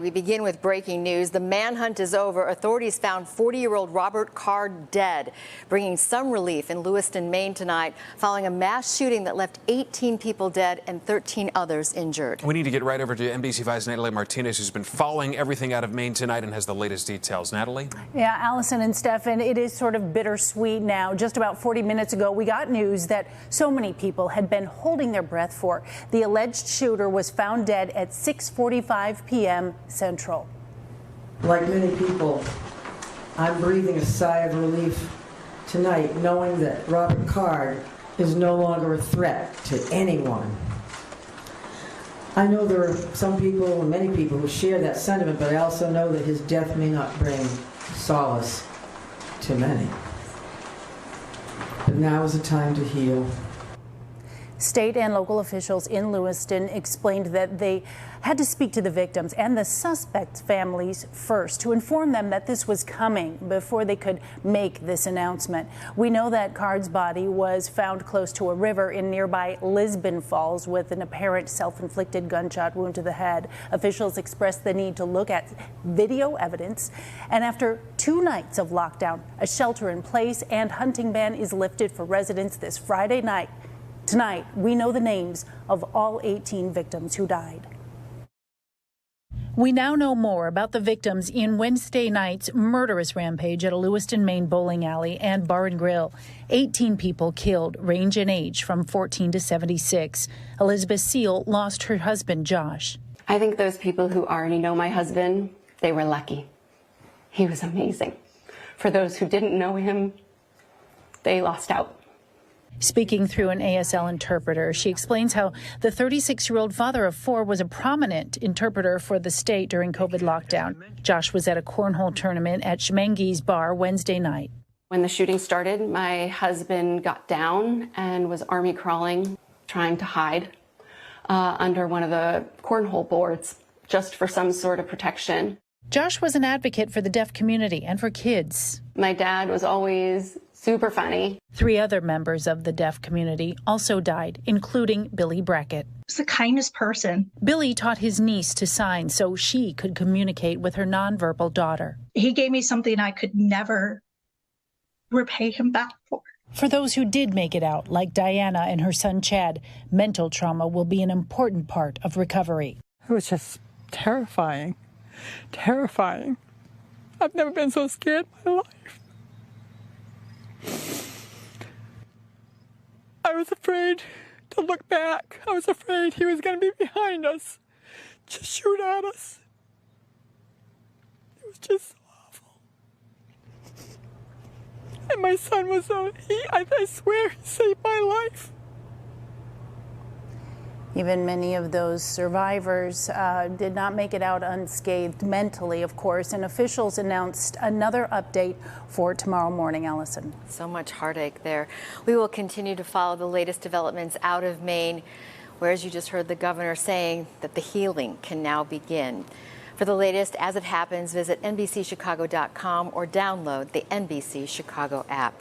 We begin with breaking news. The manhunt is over. Authorities found 40-year-old Robert Card dead, bringing some relief in Lewiston, Maine tonight, following a mass shooting that left 18 people dead and 13 others injured. We need to get right over to NBC5's Natalie Martinez, who's been following everything out of Maine tonight and has the latest details. Natalie? Yeah, Allison and Stefan, it is sort of bittersweet now. Just about 40 minutes ago, we got news that so many people had been holding their breath for. The alleged shooter was found dead at 6:45 p.m. Central. Like many people, I'm breathing a sigh of relief tonight, knowing that Robert Card is no longer a threat to anyone. I know there are some people, and many people, who share that sentiment, but I also know that his death may not bring solace to many. But now is the time to heal. State and local officials in Lewiston explained that they had to speak to the victims and the suspects' families first to inform them that this was coming before they could make this announcement. We know that Card's body was found close to a river in nearby Lisbon Falls with an apparent self-inflicted gunshot wound to the head. Officials expressed the need to look at video evidence, and after 2 nights of lockdown, a shelter-in-place and hunting ban is lifted for residents this Friday night. Tonight, we know the names of all 18 victims who died. We now know more about the victims in Wednesday night's murderous rampage at a Lewiston, Maine bowling alley and bar and grill. 18 people killed, range in age from 14 to 76. Elizabeth Seal lost her husband, Josh. I think those people who already know my husband, they were lucky. He was amazing. For those who didn't know him, they lost out. Speaking through an ASL interpreter, she explains how the 36-year-old father of 4 was a prominent interpreter for the state during COVID lockdown. Josh was at a cornhole tournament at Schmengi's bar Wednesday night. When the shooting started, my husband got down and was army crawling, trying to hide under one of the cornhole boards just for some sort of protection. Josh was an advocate for the deaf community and for kids. My dad was always super funny. 3 other members of the deaf community also died, including Billy Brackett. He's the kindest person. Billy taught his niece to sign so she could communicate with her nonverbal daughter. He gave me something I could never repay him back for. For those who did make it out, like Diana and her son Chad, mental trauma will be an important part of recovery. It was just terrifying. Terrifying. I've never been so scared in my life. I was afraid to look back. I was afraid he was going to be behind us, just shoot at us. It was just so awful. And my son was so, I swear he saved my life. Even many of those survivors did not make it out unscathed mentally, of course, and officials announced another update for tomorrow morning, Allison. So much heartache there. We will continue to follow the latest developments out of Maine, where, as you just heard the governor saying, that the healing can now begin. For the latest as it happens, visit NBCChicago.com or download the NBC Chicago app.